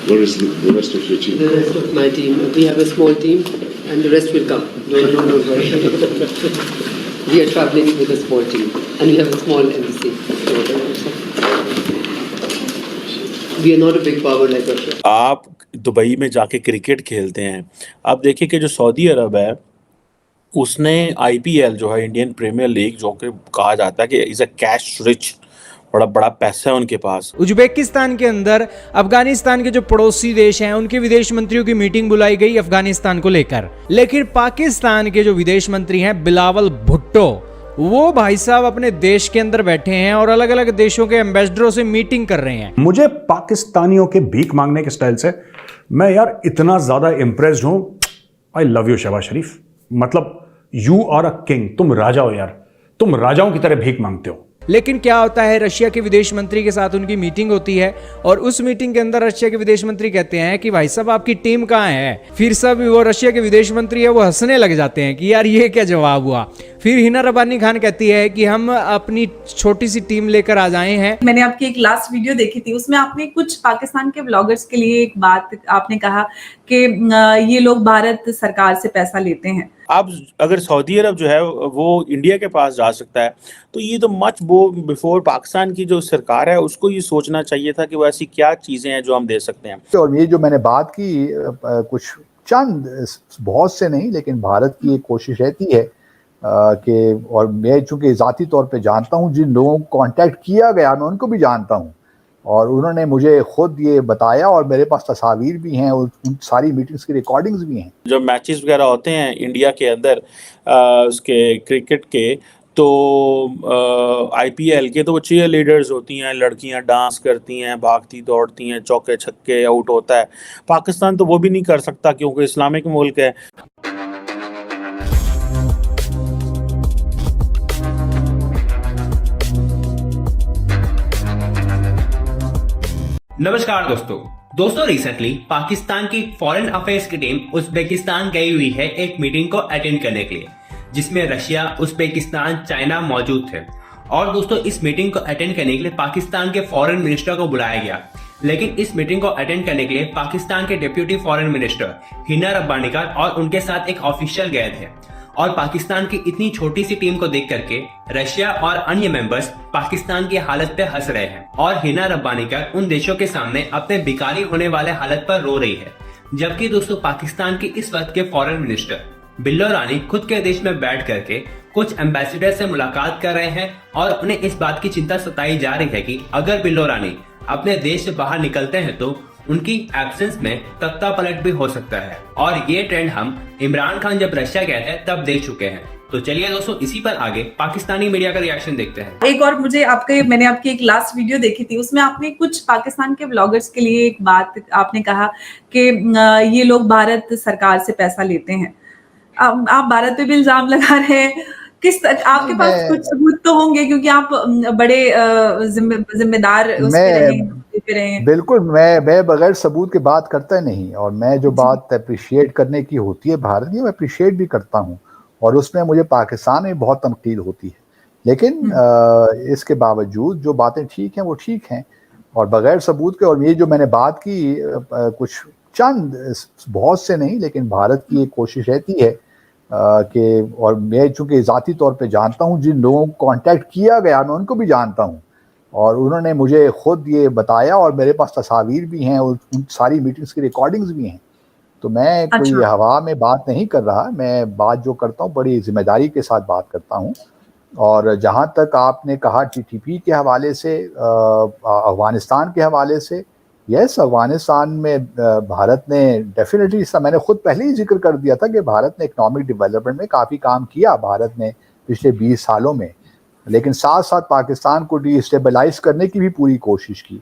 What is the rest of your team? The rest of my team, we have a small team and the rest will come. No worry. We are traveling with a small team and we have a small embassy. We are not a big power like Russia. आप Dubai में जाके cricket खेलते हैं, आप देखिए कि जो Saudi अरब है उसने आईपीएल जो है इंडियन प्रीमियर लीग, जो कि कहा जाता है कि इज अ कैश रिच, बड़ा बड़ा पैसा है उनके पास। उज्बेकिस्तान के अंदर अफगानिस्तान के जो पड़ोसी देश हैं उनके विदेश मंत्रियों की मीटिंग बुलाई गई अफगानिस्तान को लेकर, लेकिन पाकिस्तान के जो विदेश मंत्री हैं बिलावल भुट्टो, वो भाई साहब अपने देश के अंदर बैठे हैं और अलग अलग देशों के एम्बेसडरों से मीटिंग कर रहे हैं। मुझे पाकिस्तानियों के भीख मांगने के स्टाइल से मैं यार इतना ज्यादा इंप्रेस्ड हूं। आई लव यू शहबाज शरीफ, मतलब यू आर अ किंग, तुम राजा हो यार, तुम राजाओं की तरह भीख मांगते हो। लेकिन क्या होता है, रशिया के विदेश मंत्री के साथ उनकी मीटिंग होती है और उस मीटिंग के अंदर रशिया के विदेश मंत्री कहते हैं कि भाई साहब आपकी टीम कहाँ है। फिर सब वो रशिया के विदेश मंत्री है वो हंसने लग जाते हैं कि यार ये क्या जवाब हुआ। फिर हिना रब्बानी खान कहती है कि हम अपनी छोटी सी टीम लेकर आ जाए हैं। मैंने आपकी एक लास्ट वीडियो देखी थी, उसमें आपने कुछ पाकिस्तान के ब्लॉगर्स के लिए एक बात आपने कहा कि ये लोग भारत सरकार से पैसा लेते हैं। अब अगर सऊदी अरब जो है वो इंडिया के पास जा सकता है, तो ये तो मच बिफोर पाकिस्तान की जो सरकार है उसको ये सोचना चाहिए था कि वो ऐसी क्या चीज़ें हैं जो हम दे सकते हैं। और ये जो मैंने बात की, कुछ चंद, बहुत से नहीं, लेकिन भारत की एक कोशिश रहती है कि, और मैं चूंकि ज़ाती तौर पे जानता हूँ, जिन लोगों को कांटेक्ट किया गया मैं उनको भी जानता हूँ और उन्होंने मुझे खुद ये बताया और मेरे पास तस्वीर भी हैं और उन सारी मीटिंग्स की रिकॉर्डिंग्स भी हैं। जब मैचेस वगैरह होते हैं इंडिया के अंदर उसके क्रिकेट के, तो आईपीएल के, तो वो चीयर लीडर्स होती हैं, लड़कियां डांस करती हैं, भागती दौड़ती हैं, चौके छक्के आउट होता है। पाकिस्तान तो वो भी नहीं कर सकता क्योंकि इस्लामिक मुल्क है। नमस्कार दोस्तों रिसेंटली पाकिस्तान की फॉरेन अफेयर्स की टीम उज्बेकिस्तान गई हुई है एक मीटिंग को अटेंड करने के लिए, जिसमें रशिया, उज्बेकिस्तान, चाइना मौजूद थे। और दोस्तों इस मीटिंग को अटेंड करने के लिए पाकिस्तान के फॉरेन मिनिस्टर को बुलाया गया, लेकिन इस मीटिंग को अटेंड करने के लिए पाकिस्तान के deputy foreign minister Hina Rabbani Khan और उनके साथ एक ऑफिशियल गए थे। और पाकिस्तान की इतनी छोटी सी टीम को देख करके रशिया और अन्य मेंबर्स पाकिस्तान की हालत पे हंस रहे हैं और हिना रब्बानी खान उन देशों के सामने अपने भिखारी होने वाले हालत पर रो रही है। जबकि दोस्तों पाकिस्तान के इस वक्त के फॉरेन मिनिस्टर बिल्लो रानी खुद के देश में बैठ करके कुछ एम्बेसडर से मुलाकात कर रहे हैं और उन्हें इस बात की चिंता सताई जा रही है कि अगर बिल्लो रानी अपने देश से बाहर निकलते हैं तो उनकी एब्सेंस में तख्ता पलट भी हो सकता है। और ये ट्रेंड हम इमरान खान जब रशिया गए थे तब देख चुके हैं। तो चलिए दोस्तों इसी पर आगे पाकिस्तानी मीडिया का रिएक्शन देखते हैं। एक और मैंने आपकी एक लास्ट वीडियो देखी थी, उसमें आपने कुछ पाकिस्तान के ब्लॉगर्स के लिए एक बात आपने कहा कि ये लोग भारत सरकार से पैसा लेते हैं। आप भारत पे भी इल्जाम लगा रहे हैं, आपके पास कुछ सबूत तो होंगे क्योंकि आप बड़े जिम्मेदार रहे। बिल्कुल, मैं बगैर सबूत के बात करता नहीं, और मैं जो बात अप्रिशिएट करने की होती है भारत की, मैं अप्रिशिएट भी करता हूँ और उसमें मुझे पाकिस्तान में बहुत तनकीद होती है। लेकिन इसके बावजूद जो बातें ठीक हैं वो ठीक हैं और बगैर सबूत के। और ये जो मैंने बात की, कुछ चंद, बहुत से नहीं, लेकिन भारत की एक कोशिश रहती है कि, और मैं चूंकि ज़ाती तौर पे जानता हूँ, जिन लोगों को कांटेक्ट किया गया मैं उनको भी जानता हूँ और उन्होंने मुझे खुद ये बताया और मेरे पास तस्वीर भी हैं और उन सारी मीटिंग्स की रिकॉर्डिंग्स भी हैं। तो मैं कोई हवा में बात नहीं कर रहा, मैं बात जो करता हूँ बड़ी जिम्मेदारी के साथ बात करता हूँ। और जहाँ तक आपने कहा टीटीपी के हवाले से, अफगानिस्तान के हवाले से, यस, अफगानिस्तान में भारत ने डेफिनेटली, इसका मैंने खुद पहले ही जिक्र कर दिया था कि भारत ने इकोनॉमिक डेवलपमेंट में काफ़ी काम किया भारत ने पिछले 20 सालों में, लेकिन साथ साथ पाकिस्तान को डिस्टेबलाइज करने की भी पूरी कोशिश की।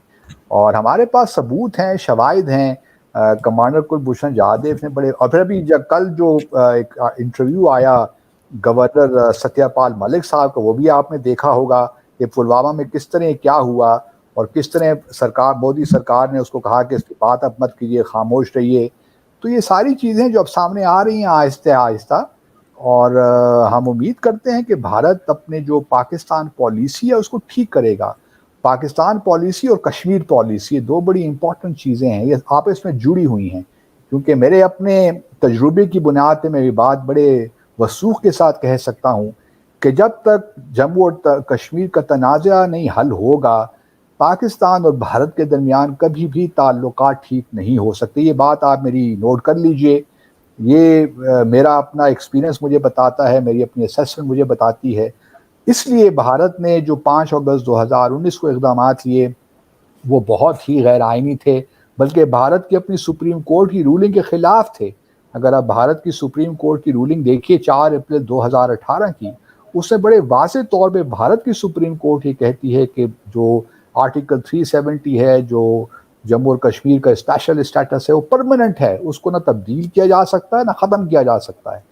और हमारे पास सबूत हैं, शवाहिद हैं। कमांडर कुलभूषण जाधव ने बड़े, और फिर अभी कल जो एक इंटरव्यू आया गवर्नर सत्यपाल मलिक साहब का, वो भी आपने देखा होगा कि पुलवामा में किस तरह क्या हुआ और किस तरह सरकार, मोदी सरकार ने उसको कहा कि इसकी बात अब मत कीजिए, खामोश रहिए। तो ये सारी चीज़ें जो अब सामने आ रही हैं आहिस्ता आहिस्ता, और हम उम्मीद करते हैं कि भारत अपने जो पाकिस्तान पॉलिसी है उसको ठीक करेगा। पाकिस्तान पॉलिसी और कश्मीर पॉलिसी, ये दो बड़ी इंपॉर्टेंट चीज़ें हैं, ये आपस में जुड़ी हुई हैं। क्योंकि मेरे अपने तजुर्बे की बुनियाद पे मैं ये बात बड़े वसूख के साथ कह सकता हूँ कि जब तक जम्मू और कश्मीर का तनाज़ा नहीं हल होगा, पाकिस्तान और भारत के दरमियान कभी भी ताल्लुकात ठीक नहीं हो सकते। ये बात आप मेरी नोट कर लीजिए। ये मेरा अपना एक्सपीरियंस मुझे बताता है, मेरी अपनी असेसमेंट मुझे बताती है। इसलिए भारत ने जो 5 अगस्त 2019 को इक़दामात लिए वो बहुत ही गैर आइनी थे, बल्कि भारत की अपनी सुप्रीम कोर्ट की रूलिंग के ख़िलाफ़ थे। अगर आप भारत की सुप्रीम कोर्ट की रूलिंग देखिए 4 अप्रैल 2018 की, उसमें बड़े वाज़ेह तौर पे भारत की सुप्रीम कोर्ट ये कहती है कि जो आर्टिकल 370 है, जो जम्मू और कश्मीर का स्पेशल स्टेटस है, वो परमानेंट है, उसको ना तब्दील किया जा सकता है ना ख़त्म किया जा सकता है।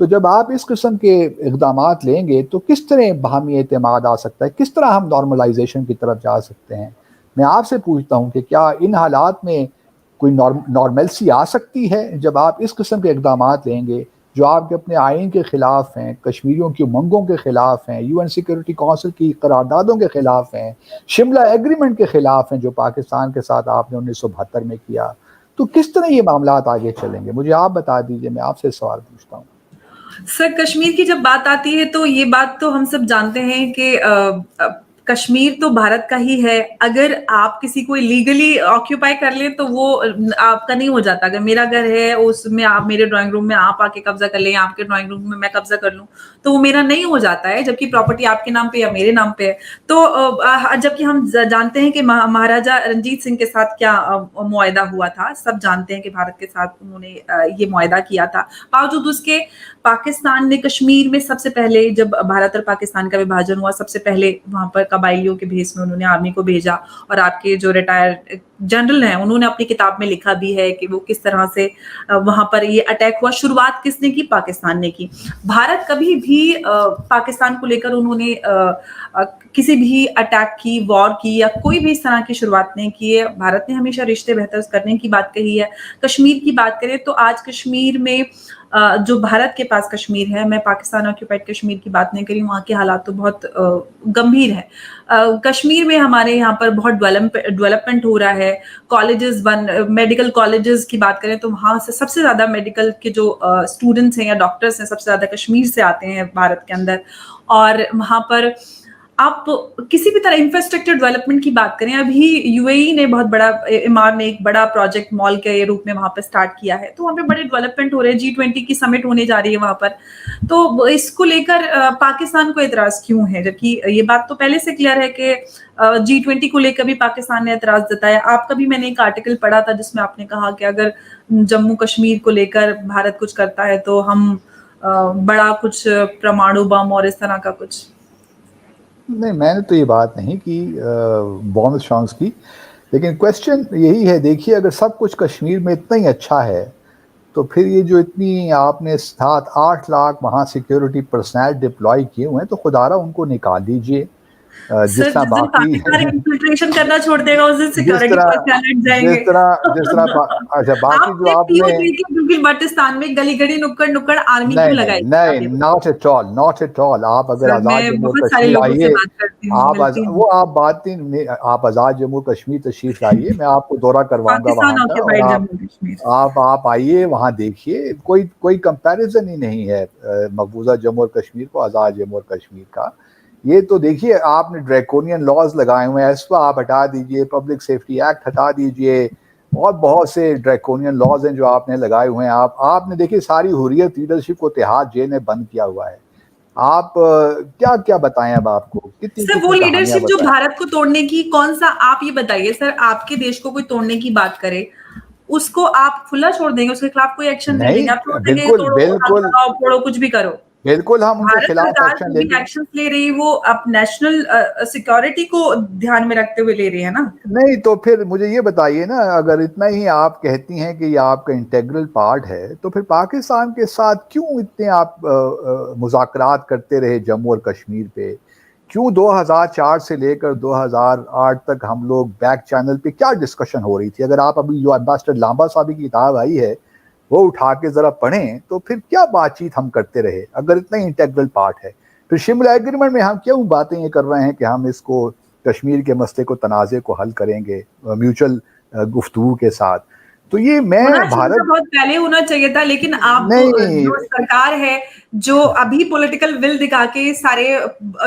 तो जब आप इस किस्म के इक़दामात लेंगे तो किस तरह बाहमी एतमाद आ सकता है, किस तरह हम नॉर्मलाइजेशन की तरफ जा सकते हैं। मैं आपसे पूछता हूँ कि क्या इन हालात में कोई नॉर्मलसी आ सकती है जब आप इस किस्म के इक़दामात लेंगे जो आपके अपने आइन के ख़िलाफ़ हैं, कश्मीरियों की उमंगों के ख़िलाफ़ हैं, UN सिक्योरिटी काउंसिल की करारदादों के ख़िलाफ़ हैं, शिमला एग्रीमेंट के ख़िलाफ़ हैं जो पाकिस्तान के साथ आपने 1972 में किया। तो किस तरह ये मामलात आगे चलेंगे, मुझे आप बता दीजिए, मैं आपसे सवाल पूछता हूँ। सर, कश्मीर की जब बात आती है तो ये बात तो हम सब जानते हैं कि कश्मीर तो भारत का ही है। अगर आप किसी को लीगली ऑक्यूपाई कर लें तो वो आपका नहीं हो जाता। अगर मेरा घर है उसमें आप मेरे ड्राइंग रूम में आप आके कब्जा कर लें, आपके ड्राइंग रूम में मैं कब्जा कर लूं तो वो मेरा नहीं हो जाता है, जबकि प्रॉपर्टी आपके नाम पे या मेरे नाम पे है। तो जबकि हम जानते हैं कि महाराजा रंजीत सिंह के साथ क्या मुआहदा हुआ था, सब जानते हैं कि भारत के साथ उन्होंने ये मुआहदा किया था। बावजूद उसके पाकिस्तान ने कश्मीर में सबसे पहले, जब भारत और पाकिस्तान का विभाजन हुआ, सबसे पहले वहां पर कबाइलियों के भेस में उन्होंने आर्मी को भेजा। और आपके जो रिटायर्ड जनरल हैं उन्होंने अपनी किताब में लिखा भी है कि वो किस तरह से वहां पर ये अटैक हुआ। शुरुआत किसने की? पाकिस्तान ने की। भारत कभी भी पाकिस्तान को लेकर उन्होंने किसी भी अटैक की, वॉर की या कोई भी इस तरह की शुरुआत नहीं की है। भारत ने हमेशा रिश्ते बेहतर करने की बात कही है। कश्मीर की बात करें तो आज कश्मीर में जो भारत के पास कश्मीर है, मैं पाकिस्तान ऑक्यूपाइड कश्मीर की बात नहीं करी, वहाँ के हालात तो बहुत गंभीर है। कश्मीर में हमारे यहाँ पर बहुत डेवलपमेंट हो रहा है। कॉलेजेस मेडिकल कॉलेजेस की बात करें तो वहाँ से सबसे ज्यादा मेडिकल के जो स्टूडेंट्स हैं या डॉक्टर्स हैं, सबसे ज्यादा कश्मीर से आते हैं भारत के अंदर। और वहाँ पर आप किसी भी तरह इंफ्रास्ट्रक्चर डेवलपमेंट की बात करें, अभी यूएई ने बहुत बड़ा, इमार ने एक बड़ा प्रोजेक्ट मॉल के रूप में वहां पर स्टार्ट किया है, तो वहां पे बड़े डेवलपमेंट हो रहे हैं। G20 की समिट होने जा रही है वहां पर। तो इसको लेकर पाकिस्तान को एतराज क्यों है, जबकि ये बात तो पहले से क्लियर है कि G20 को लेकर भी पाकिस्तान ने एतराज जताया। आपका भी मैंने एक आर्टिकल पढ़ा था जिसमें आपने कहा कि अगर जम्मू कश्मीर को लेकर भारत कुछ करता है तो हम बड़ा कुछ परमाणु बम और इस तरह का कुछ। नहीं, मैंने तो ये बात नहीं की बॉम्ब शॉन्स की, लेकिन क्वेश्चन यही है, देखिए अगर सब कुछ कश्मीर में इतना ही अच्छा है तो फिर ये जो इतनी आपने 7-8 लाख वहाँ सिक्योरिटी पर्सनल डिप्लॉय किए हुए हैं तो खुदारा उनको निकाल दीजिए। जिस तरह बाकी इन्फिल्ट्रेशन करना छोड़ देगा उस दिन सिक्योरिटी पर्सनल हट जाएंगे। जिस तरह अच्छा बाकी जो आपने बिल्कुल पाकिस्तान में गली गली नुक्कड़ आर्मी क्यों लगाई? नहीं, नॉट एट ऑल। आप अगर आजाद जम्मू कश्मीर आइए, आप आजाद जम्मू कश्मीर तशरीफ लाइए, मैं आपको दौरा करवाऊंगा वहाँ का। आप आइए वहाँ देखिए, कोई कंपैरिजन ही नहीं है मकबूजा जम्मू और कश्मीर को आजाद जम्मू और कश्मीर का। ये तो देखिए आपने ड्रैकोनियन लॉज लगाए हुए हैं, एस्पा आप हटा दीजिए, पब्लिक सेफ्टी एक्ट हटा दीजिए, और बहुत से ड्रैकोनियन लॉज हैं जो आपने लगाए हुए हैं। आपने देखिए सारी हुर्रियत लीडरशिप को इत्तेहाद जे ने बंद किया हुआ है। आप क्या क्या बताएं अब आपको सर, वो लीडरशिप जो भारत को तोड़ने की, कौन सा, आप ये बताइए सर, आपके देश को कोई तोड़ने की बात करे उसको आप खुला छोड़ देंगे, उसके खिलाफ कोई एक्शन नहीं लेंगे? आप छोड़ देंगे, तोड़ो कुछ भी करो? बिल्कुल हम उनके खिलाफ एक्शन लेंगे। एक्शन ले रही है वो अब नेशनल सिक्योरिटी को ध्यान में रखते हुए ले रही है ना। नहीं तो फिर मुझे ये बताइए ना, अगर इतना ही आप कहती हैं कि ये आपका इंटेग्रल पार्ट है तो फिर पाकिस्तान के साथ क्यों इतने आप मुज़ाकरात करते रहे जम्मू और कश्मीर पे? क्यों 2004 से लेकर 2008 तक हम लोग बैक चैनल पे क्या डिस्कशन हो रही थी? अगर आप अभी जो एम्बेसडर लांबा साहब की किताब आई है वो उठा के जरा पढ़ें तो फिर क्या बातचीत हम करते रहे अगर इतना इंटेग्रल पार्ट है? फिर शिमला एग्रीमेंट में हम क्यों बातें ये कर रहे हैं कि हम इसको कश्मीर के मसले को, तनाज़े को हल करेंगे म्यूचुअल गुफ्तगू के साथ। तो ये मैं भारत बहुत पहले होना चाहिए था, लेकिन आप नहीं, जो सरकार है जो अभी पॉलिटिकल विल दिखा के सारे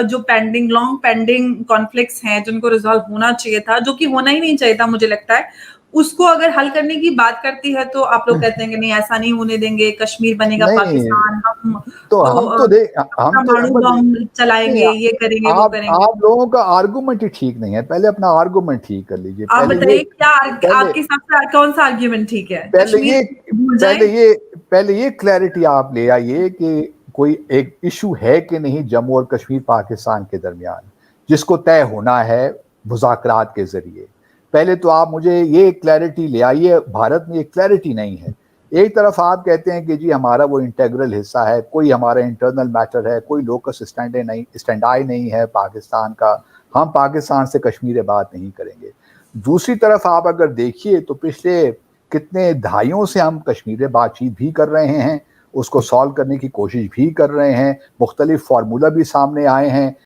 जो लॉन्ग पेंडिंग कॉन्फ्लिक्ट्स हैं जिनको रिजॉल्व होना चाहिए था, जो कि होना ही नहीं चाहिए था मुझे लगता है, उसको अगर हल करने की बात करती है तो आप लोग कहते हैं कि नहीं ऐसा नहीं होने देंगे, कश्मीर बनेगा पाकिस्तान, हम परमाणु बम चलाएंगे, ये करेंगे, वो करेंगे। आप लोगों का आर्गुमेंट ही ठीक नहीं है, पहले अपना आर्गुमेंट ठीक कर लीजिए। आप बताइए क्या आपके हिसाब से कौन सा आर्गुमेंट ठीक है? पहले ये क्लैरिटी आप ले आइए कि कोई एक इशू है कि नहीं जम्मू और कश्मीर पाकिस्तान के दरमियान, जिसको तय होना है मुज़ाकरात के जरिए। पहले तो आप मुझे ये क्लैरिटी ले आइए। भारत में ये क्लैरिटी नहीं है। एक तरफ आप कहते हैं कि जी हमारा वो इंटेग्रल हिस्सा है, कोई हमारा इंटरनल मैटर है, कोई लोकस स्टैंडाई नहीं है पाकिस्तान का, हम पाकिस्तान से कश्मीर बात नहीं करेंगे। दूसरी तरफ आप अगर देखिए तो पिछले कितने दहाइयों से हम कश्मीर बातचीत भी कर रहे हैं, उसको सॉल्व करने की कोशिश भी कर रहे हैं, मुख्तलिफ फार्मूला भी सामने आए हैं,